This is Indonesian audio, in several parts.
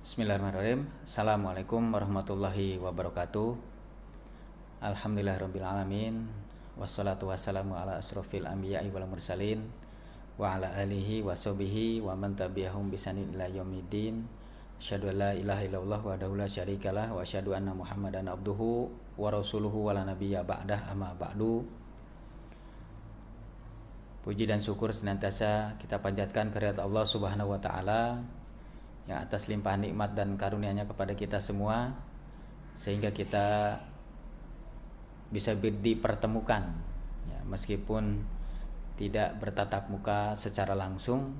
Bismillahirrahmanirrahim. Assalamualaikum warahmatullahi wabarakatuh. Alhamdulillahirabbil alamin. Wassalatu wassalamu ala asrofil anbiya'i wal mursalin wa ala alihi wa sahbihi wa man tabi'ahum bisanin ila yaumiddin. Asyhadu an la ilaha illallah wahdahu la syarikalah wa asyhadu anna Muhammadan abduhu wa rasuluhu wa la nabiyya ba'dah, amma ba'du. Puji dan syukur senantiasa kita panjatkan kehadirat Allah Subhanahu wa taala yang atas limpahan nikmat dan karunia-Nya kepada kita semua, sehingga kita bisa dipertemukan ya, meskipun tidak bertatap muka secara langsung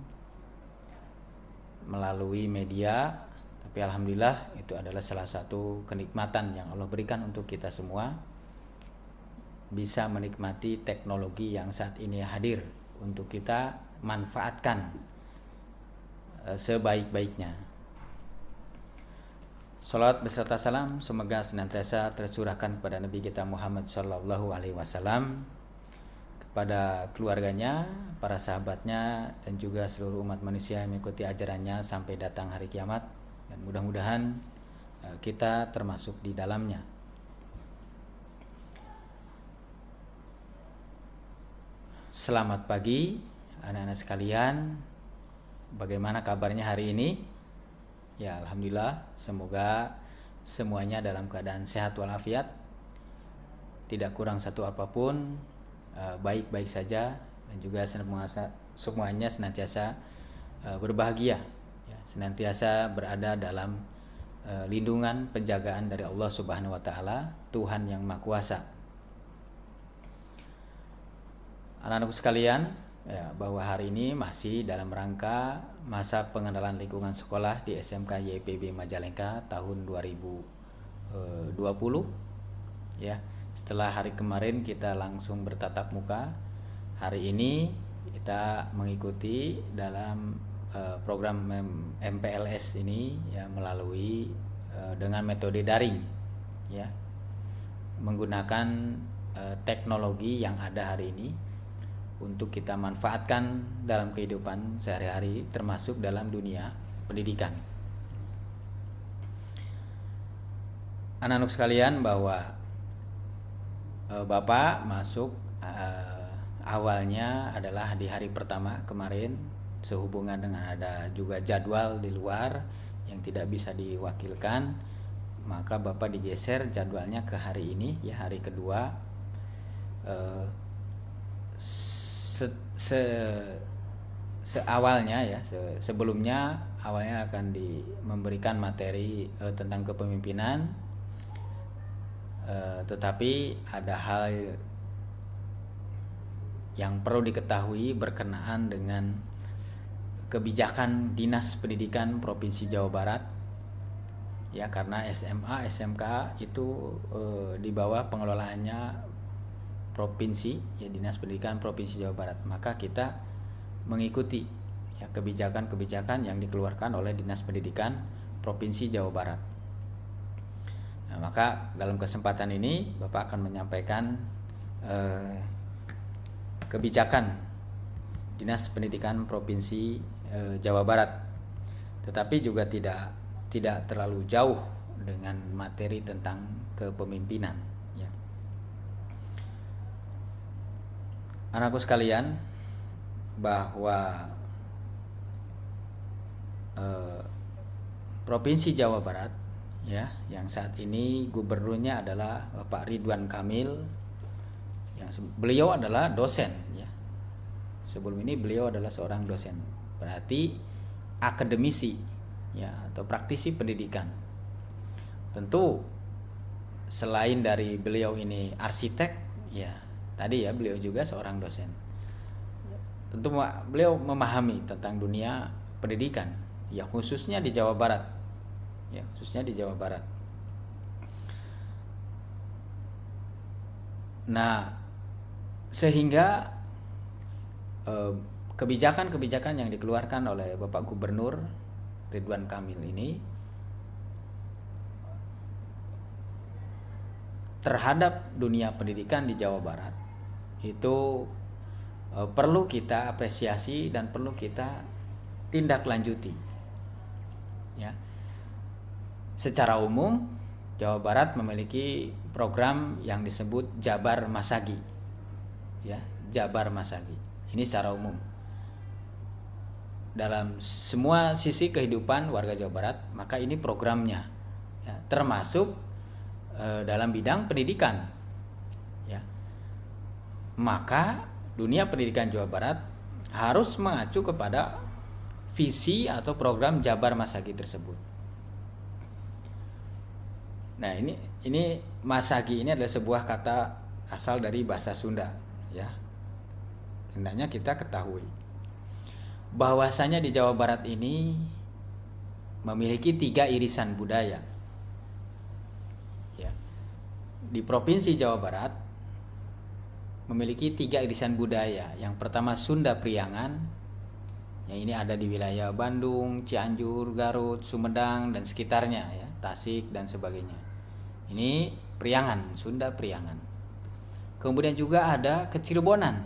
melalui media, tapi alhamdulillah itu adalah salah satu kenikmatan yang Allah berikan untuk kita semua, bisa menikmati teknologi yang saat ini hadir untuk kita manfaatkan sebaik-baiknya. Salawat beserta salam semoga senantiasa tercurahkan kepada Nabi kita Muhammad sallallahu alaihi wasallam, kepada keluarganya, para sahabatnya, dan juga seluruh umat manusia yang mengikuti ajarannya sampai datang hari kiamat, dan mudah-mudahan kita termasuk di dalamnya. Selamat pagi anak-anak sekalian. Bagaimana kabarnya hari ini? Ya, alhamdulillah, semoga semuanya dalam keadaan sehat walafiat, tidak kurang satu apapun, baik-baik saja, dan juga semuanya senantiasa berbahagia, ya, senantiasa berada dalam lindungan penjagaan dari Allah Subhanahu wa taala, Tuhan yang Maha Kuasa. Anak-anakku sekalian, ya, bahwa hari ini masih dalam rangka masa pengenalan lingkungan sekolah di SMK YPB Majalengka tahun 2020, ya. Setelah hari kemarin kita langsung bertatap muka, hari ini kita mengikuti dalam program MPLS ini, ya, melalui dengan metode daring, ya, menggunakan teknologi yang ada hari ini untuk kita manfaatkan dalam kehidupan sehari-hari, termasuk dalam dunia pendidikan. Anak-anak sekalian, bahwa Bapak masuk awalnya adalah di hari pertama kemarin, sehubungan dengan ada juga jadwal di luar yang tidak bisa diwakilkan, maka Bapak digeser jadwalnya ke hari ini, ya, hari kedua. Seawalnya, ya, sebelumnya awalnya akan memberikan materi tentang kepemimpinan, tetapi ada hal yang perlu diketahui berkenaan dengan kebijakan Dinas Pendidikan Provinsi Jawa Barat, ya, karena SMA, SMK itu di bawah pengelolaannya provinsi, ya, Dinas Pendidikan Provinsi Jawa Barat, maka kita mengikuti, ya, kebijakan-kebijakan yang dikeluarkan oleh Dinas Pendidikan Provinsi Jawa Barat. Nah, maka dalam kesempatan ini Bapak akan menyampaikan kebijakan Dinas Pendidikan Provinsi Jawa Barat, tetapi juga tidak terlalu jauh dengan materi tentang kepemimpinan. Anakku sekalian, bahwa Provinsi Jawa Barat, ya, yang saat ini gubernurnya adalah Bapak Ridwan Kamil, yang beliau adalah dosen, ya. Sebelum ini beliau adalah seorang dosen, berarti akademisi, ya, atau praktisi pendidikan. Tentu selain dari beliau ini arsitek, ya, tadi, ya, beliau juga seorang dosen. Tentu beliau memahami tentang dunia pendidikan, ya, khususnya di Jawa Barat, ya, khususnya di Jawa Barat. Nah, sehingga kebijakan-kebijakan yang dikeluarkan oleh Bapak Gubernur Ridwan Kamil ini terhadap dunia pendidikan di Jawa Barat itu perlu kita apresiasi dan perlu kita tindak lanjuti, ya. secara umum Jawa Barat memiliki program yang disebut Jabar Masagi, ya, Jabar Masagi. Ini secara umum dalam semua sisi kehidupan warga Jawa Barat, maka ini programnya, ya, termasuk dalam bidang pendidikan, ya. Maka dunia pendidikan Jawa Barat harus mengacu kepada visi atau program Jabar Masagi tersebut. Nah, ini Masagi ini adalah sebuah kata asal dari bahasa Sunda, ya. Hendaknya kita ketahui bahwasanya di Jawa Barat ini memiliki 3 irisan budaya. Ya. Di Provinsi Jawa Barat memiliki 3 irisan budaya. Yang pertama Sunda Priangan, yang ini ada di wilayah Bandung, Cianjur, Garut, Sumedang dan sekitarnya, ya, Tasik dan sebagainya. Ini Priangan, Sunda Priangan. Kemudian juga ada Kecirebonan,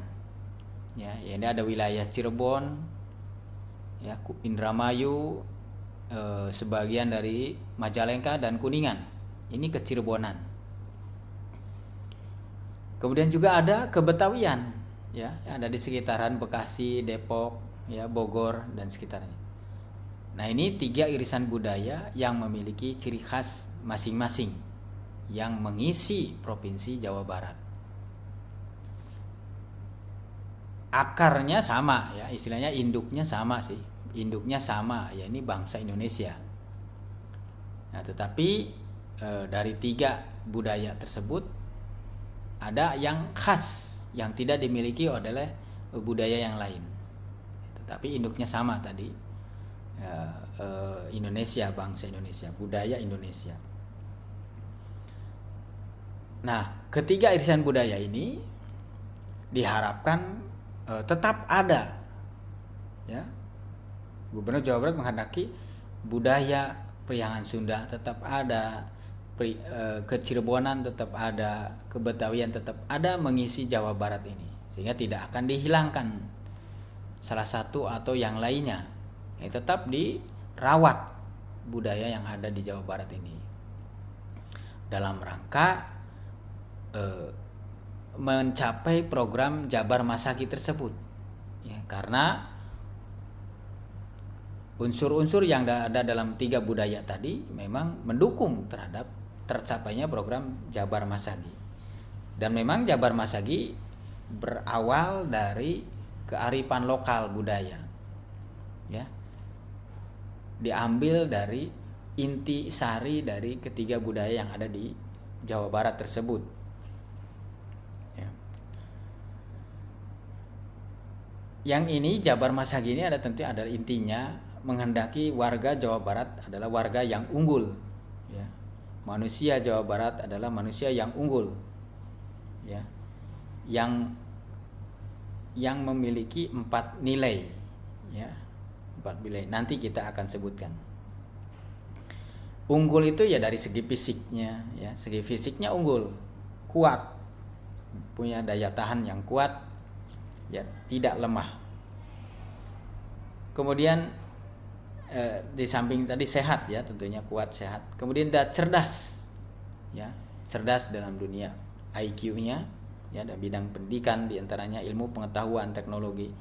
ya, ini ada wilayah Cirebon, ya, Indramayu, sebagian dari Majalengka dan Kuningan. Ini Kecirebonan. Kemudian juga ada Kebetawian, ya, yang ada di sekitaran Bekasi, Depok, ya, Bogor dan sekitarnya. Nah, ini 3 irisan budaya yang memiliki ciri khas masing-masing yang mengisi Provinsi Jawa Barat. Akarnya sama, ya, istilahnya induknya sama sih. Induknya sama, ya, ini bangsa Indonesia. Nah, tetapi dari 3 budaya tersebut ada yang khas yang tidak dimiliki oleh budaya yang lain. Tetapi induknya sama tadi. Indonesia, bangsa Indonesia, budaya Indonesia. Nah, ketiga irisan budaya ini diharapkan tetap ada, ya. Gubernur Jawa Barat menghendaki budaya Priangan Sunda tetap ada, Kecirebonan tetap ada, Kebetawian tetap ada mengisi Jawa Barat ini, sehingga tidak akan dihilangkan salah satu atau yang lainnya. Tetap dirawat budaya yang ada di Jawa Barat ini dalam rangka mencapai program Jabar Masagi tersebut, ya, karena unsur-unsur yang ada dalam 3 budaya tadi memang mendukung terhadap tercapainya program Jabar Masagi. Dan memang Jabar Masagi berawal dari kearifan lokal budaya, ya, diambil dari inti sari dari ketiga budaya yang ada di Jawa Barat tersebut. Yang ini Jabar Masagi ini ada tentu ada intinya menghendaki warga Jawa Barat adalah warga yang unggul, ya. Manusia Jawa Barat adalah manusia yang unggul, ya, yang memiliki 4 nilai, ya, 4 nilai. Nanti kita akan sebutkan. Unggul itu ya dari segi fisiknya, ya, segi fisiknya unggul, kuat, punya daya tahan yang kuat, ya, tidak lemah. Kemudian di samping tadi sehat, ya, tentunya kuat, sehat. Kemudian cerdas, ya, cerdas dalam dunia IQ-nya, ya, dan bidang pendidikan diantaranya ilmu pengetahuan teknologi.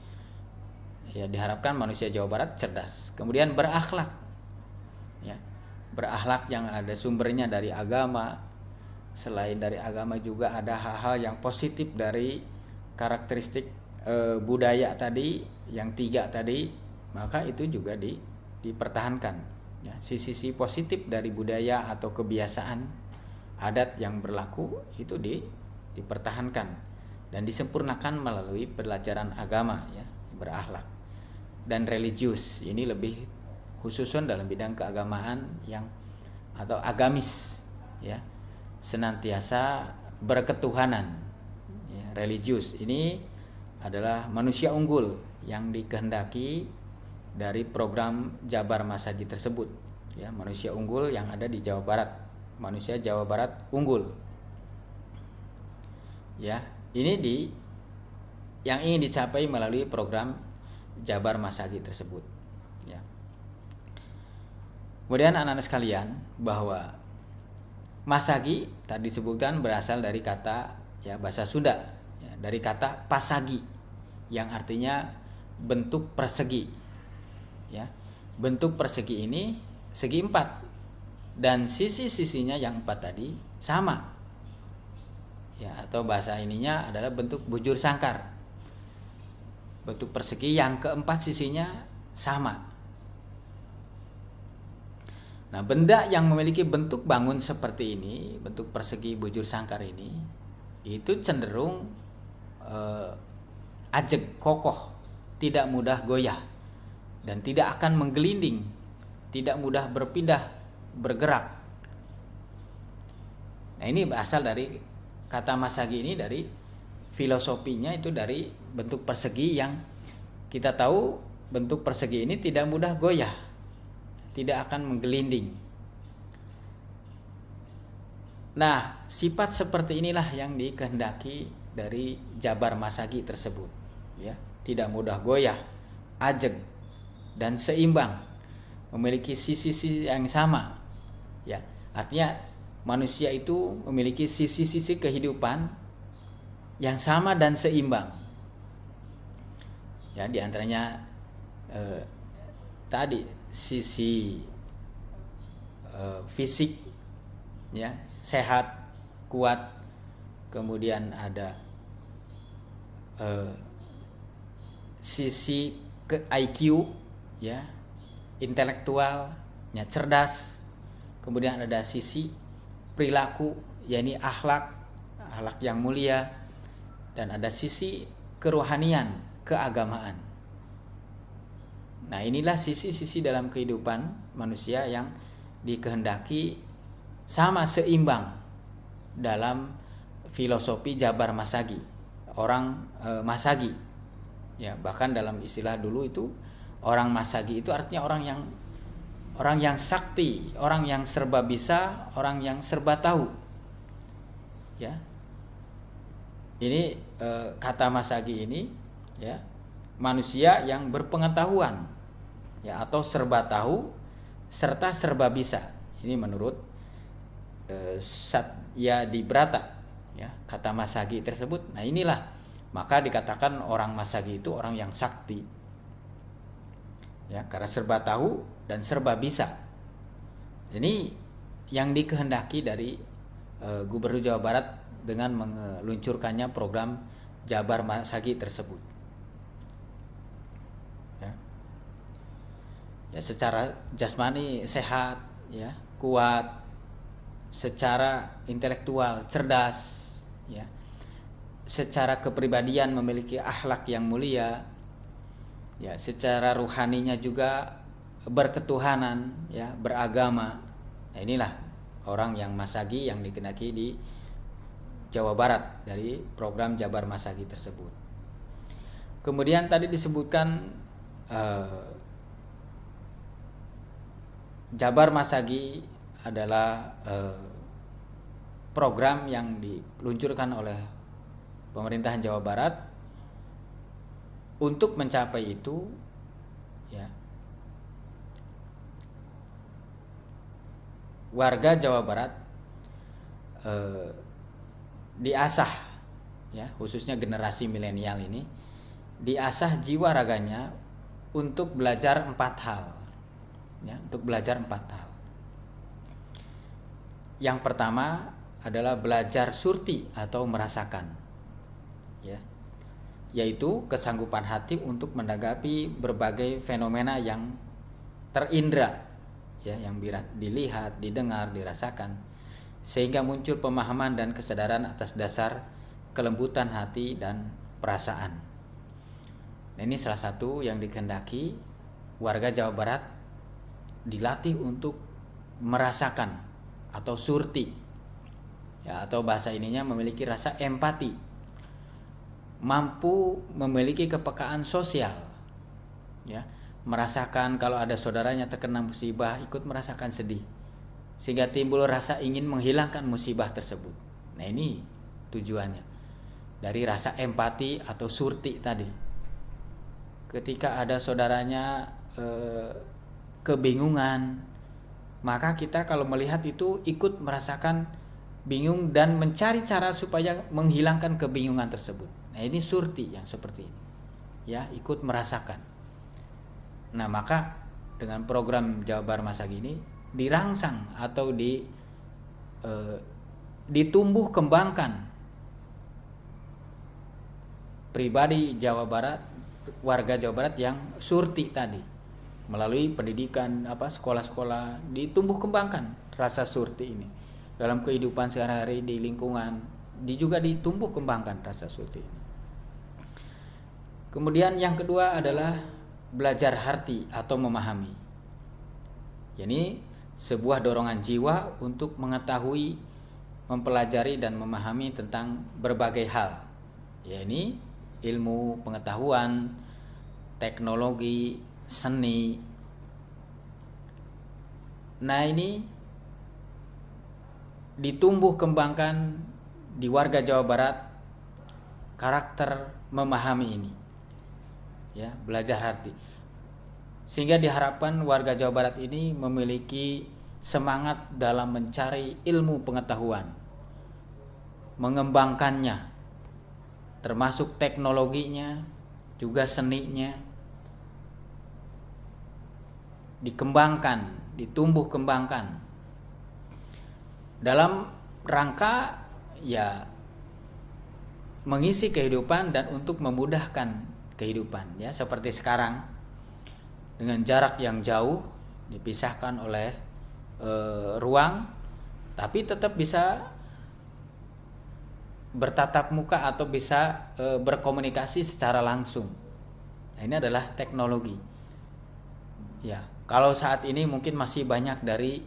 Ya, diharapkan manusia Jawa Barat cerdas. Kemudian berakhlak, ya, berakhlak yang ada sumbernya dari agama. Selain dari agama juga ada hal-hal yang positif dari karakteristik budaya tadi yang 3 tadi, maka itu juga dipertahankan, ya. Sisi positif dari budaya atau kebiasaan adat yang berlaku itu dipertahankan dan disempurnakan melalui pelajaran agama, ya, berakhlak. Dan religius ini lebih khususan dalam bidang keagamaan yang atau agamis, ya, senantiasa berketuhanan, ya. Religius ini adalah manusia unggul yang dikehendaki dari program Jabar Masagi tersebut, ya, manusia unggul yang ada di Jawa Barat, manusia Jawa Barat unggul, ya. Ini yang ingin dicapai melalui program Jabar Masagi tersebut, ya. Kemudian anak-anak sekalian, bahwa masagi tadi disebutkan berasal dari kata bahasa Sunda, dari kata pasagi yang artinya bentuk persegi. Bentuk persegi ini segi 4 dan sisi-sisinya yang 4 tadi sama. Atau bahasa ininya adalah bentuk bujur sangkar. Bentuk persegi yang keempat sisinya sama. Nah, benda yang memiliki bentuk bangun seperti ini, bentuk persegi bujur sangkar ini, itu cenderung ajeg, kokoh, tidak mudah goyah, dan tidak akan menggelinding, tidak mudah berpindah, bergerak. Nah, ini berasal dari kata masagi ini, dari filosofinya itu dari bentuk persegi yang kita tahu bentuk persegi ini tidak mudah goyah, tidak akan menggelinding. Nah, sifat seperti inilah yang dikehendaki dari jabar masagi tersebut, tidak mudah goyah, ajeg, dan seimbang, memiliki sisi-sisi yang sama. Artinya manusia itu memiliki sisi-sisi kehidupan yang sama dan seimbang. Di antaranya tadi sisi fisik, sehat, kuat. Kemudian ada sisi ke IQ, intelektual, cerdas. Kemudian ada sisi perilaku, yakni akhlak yang mulia, dan ada sisi kerohanian, keagamaan. Nah, inilah sisi-sisi dalam kehidupan manusia yang dikehendaki sama, seimbang dalam filosofi jabar masagi, orang masagi. Bahkan dalam istilah dulu itu, orang masagi itu artinya orang yang sakti, orang yang serba bisa, orang yang serba tahu. Ini kata masagi ini, manusia yang berpengetahuan, atau serba tahu serta serba bisa. Ini menurut Satyadibrata, kata masagi tersebut. Nah, inilah maka dikatakan orang masagi itu orang yang sakti, karena serba tahu dan serba bisa. Ini yang dikehendaki dari Gubernur Jawa Barat dengan meluncurkannya program jabar masagi tersebut. Secara jasmani sehat, kuat, secara intelektual cerdas, secara kepribadian memiliki akhlak yang mulia, secara ruhaninya juga berketuhanan, beragama. Nah, inilah orang yang masagi yang dikehendaki di Jawa Barat dari program jabar masagi tersebut. Kemudian tadi disebutkan jabar masagi adalah program yang diluncurkan oleh pemerintahan Jawa Barat. Untuk mencapai itu, warga Jawa Barat diasah, khususnya generasi milenial ini diasah jiwa raganya untuk belajar 4 hal. Untuk belajar 4 hal. Yang pertama adalah belajar surti atau merasakan, yaitu kesanggupan hati untuk menanggapi berbagai fenomena yang terindra, yang dilihat, didengar, dirasakan, sehingga muncul pemahaman dan kesadaran atas dasar kelembutan hati dan perasaan. Nah, ini salah satu yang dikehendaki warga Jawa Barat dilatih untuk merasakan atau surti, atau bahasa ininya memiliki rasa empati, mampu memiliki kepekaan sosial, merasakan kalau ada saudaranya terkena musibah, ikut merasakan sedih, sehingga timbul rasa ingin menghilangkan musibah tersebut. Nah, ini tujuannya dari rasa empati atau surti tadi. Ketika ada saudaranya kebingungan, maka kita kalau melihat itu ikut merasakan bingung dan mencari cara supaya menghilangkan kebingungan tersebut. Nah, ini surti yang seperti ini, ya, ikut merasakan. Nah, maka dengan program Jabar masa gini dirangsang atau ditumbuh kembangkan pribadi Jawa Barat, warga Jawa Barat yang surti tadi, melalui pendidikan sekolah-sekolah ditumbuh kembangkan rasa surti ini dalam kehidupan sehari-hari di lingkungan, juga ditumbuh kembangkan rasa surti ini. Kemudian yang kedua adalah belajar harti atau memahami. Ini sebuah dorongan jiwa untuk mengetahui, mempelajari dan memahami tentang berbagai hal. Ya, ini ilmu, pengetahuan, teknologi, seni. Nah, ini ditumbuh kembangkan di warga Jawa Barat karakter memahami ini. Ya, belajar harti. Sehingga diharapkan warga Jawa Barat ini memiliki semangat dalam mencari ilmu pengetahuan, mengembangkannya, termasuk teknologinya, juga seninya, dikembangkan, ditumbuh kembangkan dalam rangka ya mengisi kehidupan dan untuk memudahkan kehidupan, ya, seperti sekarang dengan jarak yang jauh dipisahkan oleh ruang, tapi tetap bisa bertatap muka atau bisa berkomunikasi secara langsung. Nah, ini adalah teknologi. Ya, kalau saat ini mungkin masih banyak dari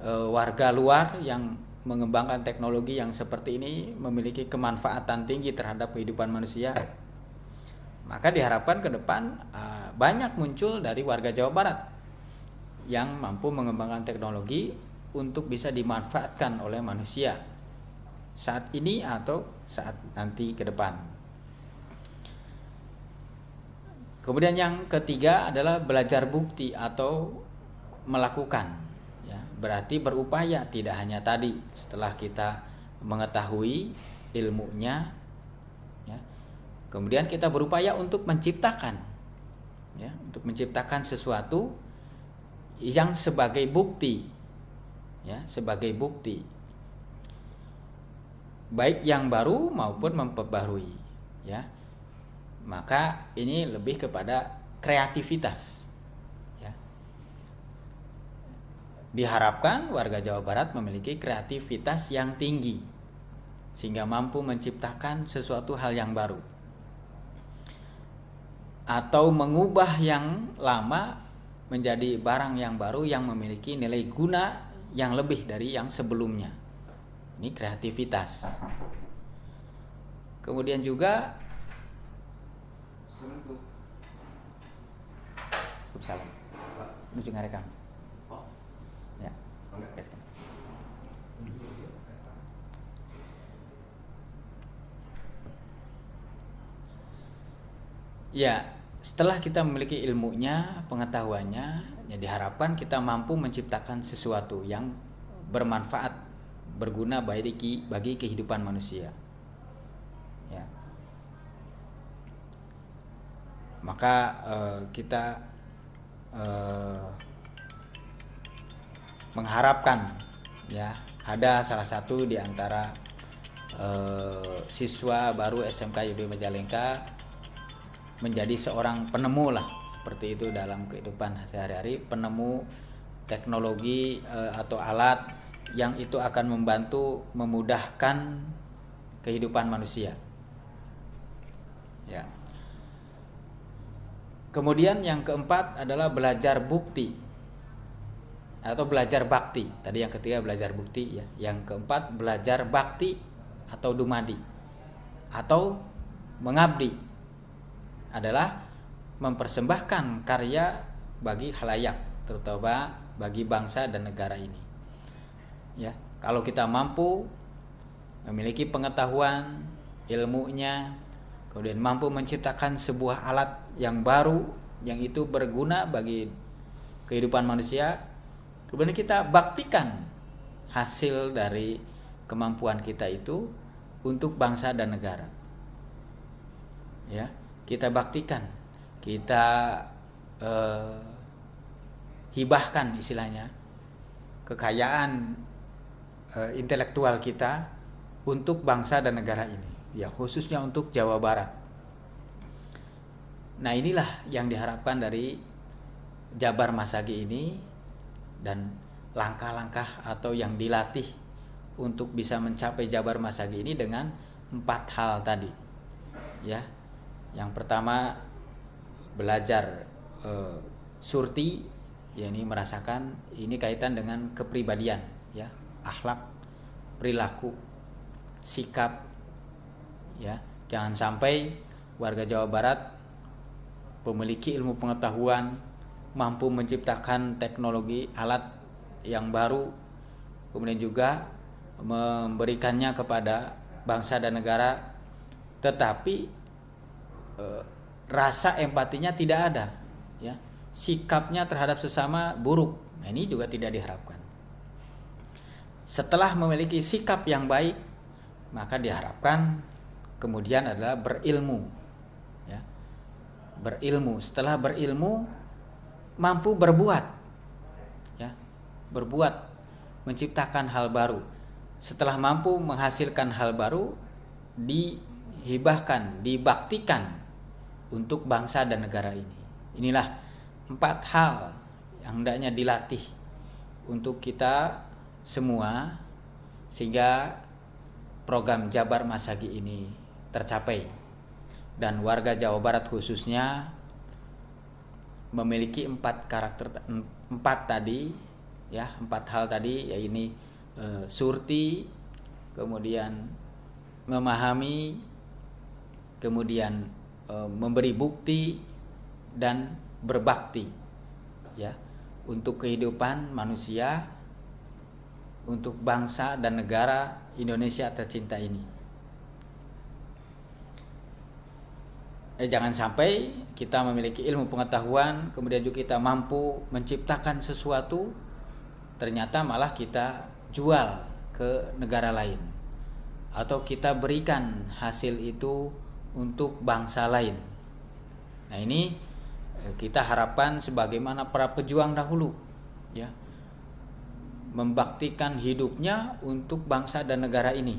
warga luar yang mengembangkan teknologi yang seperti ini, memiliki kemanfaatan tinggi terhadap kehidupan manusia. Maka diharapkan ke depan banyak muncul dari warga Jawa Barat yang mampu mengembangkan teknologi untuk bisa dimanfaatkan oleh manusia saat ini atau saat nanti ke depan. Kemudian yang ketiga adalah belajar bukti atau melakukan, ya, berarti berupaya, tidak hanya tadi setelah kita mengetahui ilmunya, ya, kemudian kita berupaya untuk menciptakan, ya, untuk menciptakan sesuatu yang sebagai bukti, ya, sebagai bukti, baik yang baru maupun memperbarui, ya. Maka ini lebih kepada kreativitas, ya. Diharapkan warga Jawa Barat memiliki kreativitas yang tinggi sehingga mampu menciptakan sesuatu hal yang baru atau mengubah yang lama menjadi barang yang baru yang memiliki nilai guna yang lebih dari yang sebelumnya. Ini kreativitas. Kemudian juga salam. Menuju ngarekam. Ya. Ya, setelah kita memiliki ilmunya, pengetahuannya, ya diharapkan kita mampu menciptakan sesuatu yang bermanfaat, berguna bagi kehidupan manusia. Ya. Maka kita mengharapkan, ya, ada salah satu di antara siswa baru SMK YIB Majalengka menjadi seorang penemu lah, seperti itu dalam kehidupan sehari-hari, penemu teknologi atau alat yang itu akan membantu memudahkan kehidupan manusia. Ya. Kemudian yang keempat adalah belajar bukti atau belajar bakti. Tadi yang ketiga belajar bukti, ya. Yang keempat belajar bakti atau dumadi atau mengabdi, adalah mempersembahkan karya bagi khalayak, terutama bagi bangsa dan negara ini. Ya, kalau kita mampu memiliki pengetahuan, ilmunya, kemudian mampu menciptakan sebuah alat yang baru yang itu berguna bagi kehidupan manusia, Kemudian kita baktikan hasil dari kemampuan kita itu untuk bangsa dan negara. Ya, kita baktikan, kita hibahkan istilahnya kekayaan intelektual kita untuk bangsa dan negara ini, ya khususnya untuk Jawa Barat. Nah, inilah yang diharapkan dari Jabar Masagi ini, dan langkah-langkah atau yang dilatih untuk bisa mencapai Jabar Masagi ini dengan 4 hal tadi. Ya. Yang pertama, belajar surti, yakni merasakan ini kaitan dengan kepribadian, ya, akhlak, perilaku, sikap, ya. Jangan sampai warga Jawa Barat memiliki ilmu pengetahuan, mampu menciptakan teknologi alat yang baru, kemudian juga memberikannya kepada bangsa dan negara, tetapi rasa empatinya tidak ada, ya, sikapnya terhadap sesama buruk. Nah, ini juga tidak diharapkan. Setelah memiliki sikap yang baik, maka diharapkan kemudian adalah berilmu, ya, berilmu. Setelah berilmu, mampu berbuat, ya, berbuat, menciptakan hal baru. Setelah mampu menghasilkan hal baru, dihibahkan, dibaktikan untuk bangsa dan negara ini. Inilah 4 hal yang hendaknya dilatih untuk kita semua, sehingga program Jabar Masagi ini tercapai, dan warga Jawa Barat khususnya memiliki 4 tadi, ya, 4 hal tadi, yaitu surti, kemudian memahami, kemudian memberi bukti, dan berbakti, ya, untuk kehidupan manusia, untuk bangsa dan negara Indonesia tercinta ini. Jangan sampai kita memiliki ilmu pengetahuan, kemudian juga kita mampu menciptakan sesuatu, ternyata malah kita jual ke negara lain, atau kita berikan hasil itu untuk bangsa lain. Nah, ini kita harapkan sebagaimana para pejuang dahulu, ya, membaktikan hidupnya untuk bangsa dan negara ini,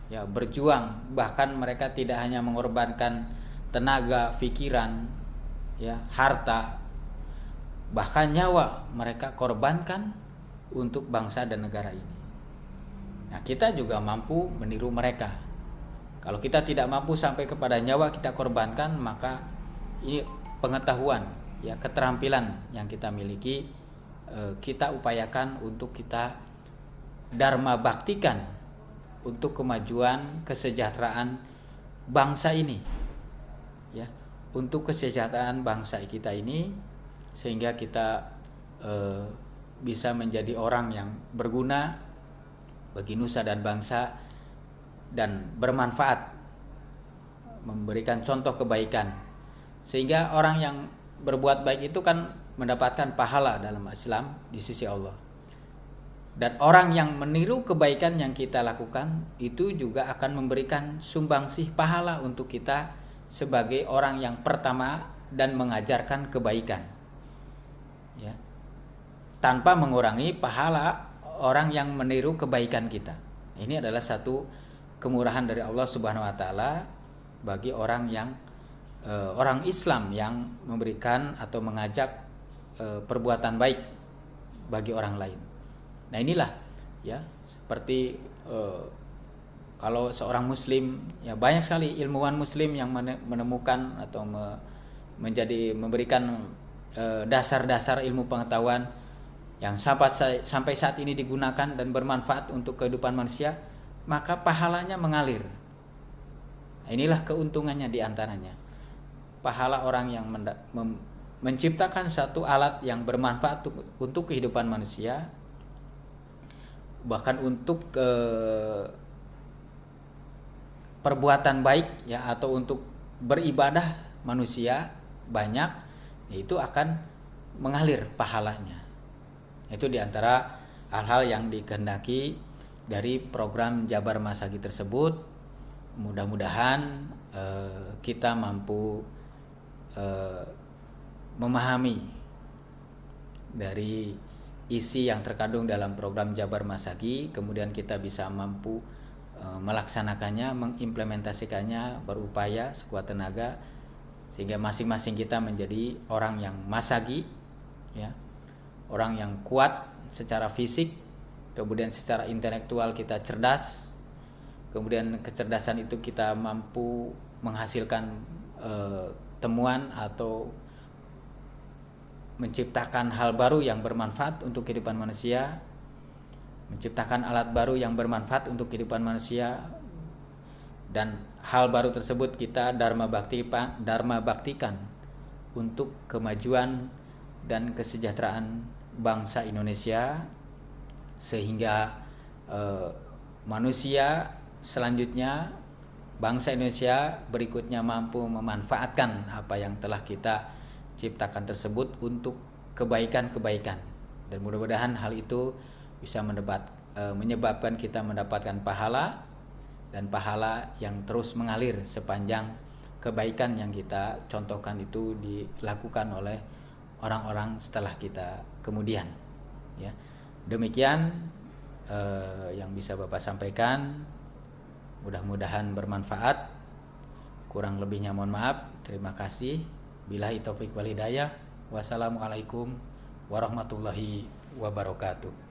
ya, berjuang, bahkan mereka tidak hanya mengorbankan tenaga, pikiran, ya, harta, bahkan nyawa mereka korbankan untuk bangsa dan negara ini. Nah, kita juga mampu meniru mereka. Kalau kita tidak mampu sampai kepada nyawa kita korbankan, maka ini pengetahuan, ya, keterampilan yang kita miliki, kita upayakan untuk kita dharma baktikan untuk kemajuan kesejahteraan bangsa ini, ya, untuk kesejahteraan bangsa kita ini, sehingga kita bisa menjadi orang yang berguna bagi nusa dan bangsa, dan bermanfaat, memberikan contoh kebaikan, sehingga orang yang berbuat baik itu kan mendapatkan pahala dalam Islam di sisi Allah. Dan orang yang meniru kebaikan yang kita lakukan itu juga akan memberikan sumbangsih pahala untuk kita sebagai orang yang pertama dan mengajarkan kebaikan, ya, tanpa mengurangi pahala orang yang meniru kebaikan kita. Ini adalah satu kemurahan dari Allah Subhanahu wa taala bagi orang yang orang Islam yang memberikan atau mengajak perbuatan baik bagi orang lain. Nah, inilah, ya, seperti kalau seorang muslim, ya, banyak sekali ilmuwan muslim yang menemukan atau memberikan dasar-dasar ilmu pengetahuan yang sampai saat ini digunakan dan bermanfaat untuk kehidupan manusia, maka pahalanya mengalir. Nah, inilah keuntungannya di antaranya. Pahala orang yang menciptakan satu alat yang bermanfaat untuk kehidupan manusia, bahkan untuk perbuatan baik, ya, atau untuk beribadah manusia banyak, itu akan mengalir pahalanya. Itu diantara hal-hal yang dikehendaki dari program Jabar Masagi tersebut. Mudah-mudahan kita mampu memahami dari isi yang terkandung dalam program Jabar Masagi, kemudian kita bisa mampu melaksanakannya, mengimplementasikannya, berupaya sekuat tenaga sehingga masing-masing kita menjadi orang yang masagi, ya, orang yang kuat secara fisik, kemudian secara intelektual kita cerdas, kemudian kecerdasan itu kita mampu menghasilkan temuan atau menciptakan hal baru yang bermanfaat untuk kehidupan manusia, menciptakan alat baru yang bermanfaat untuk kehidupan manusia, dan hal baru tersebut kita dharma baktikan untuk kemajuan dan kesejahteraan bangsa Indonesia, sehingga manusia selanjutnya, bangsa Indonesia berikutnya mampu memanfaatkan apa yang telah kita ciptakan tersebut untuk kebaikan-kebaikan, dan mudah-mudahan hal itu bisa menyebabkan kita mendapatkan pahala, dan pahala yang terus mengalir sepanjang kebaikan yang kita contohkan itu dilakukan oleh orang-orang setelah kita kemudian, ya. Demikian yang bisa Bapak sampaikan, mudah-mudahan bermanfaat. Kurang lebihnya mohon maaf. Terima kasih. Billahi taufik wal hidayah. Wassalamualaikum warahmatullahi wabarakatuh.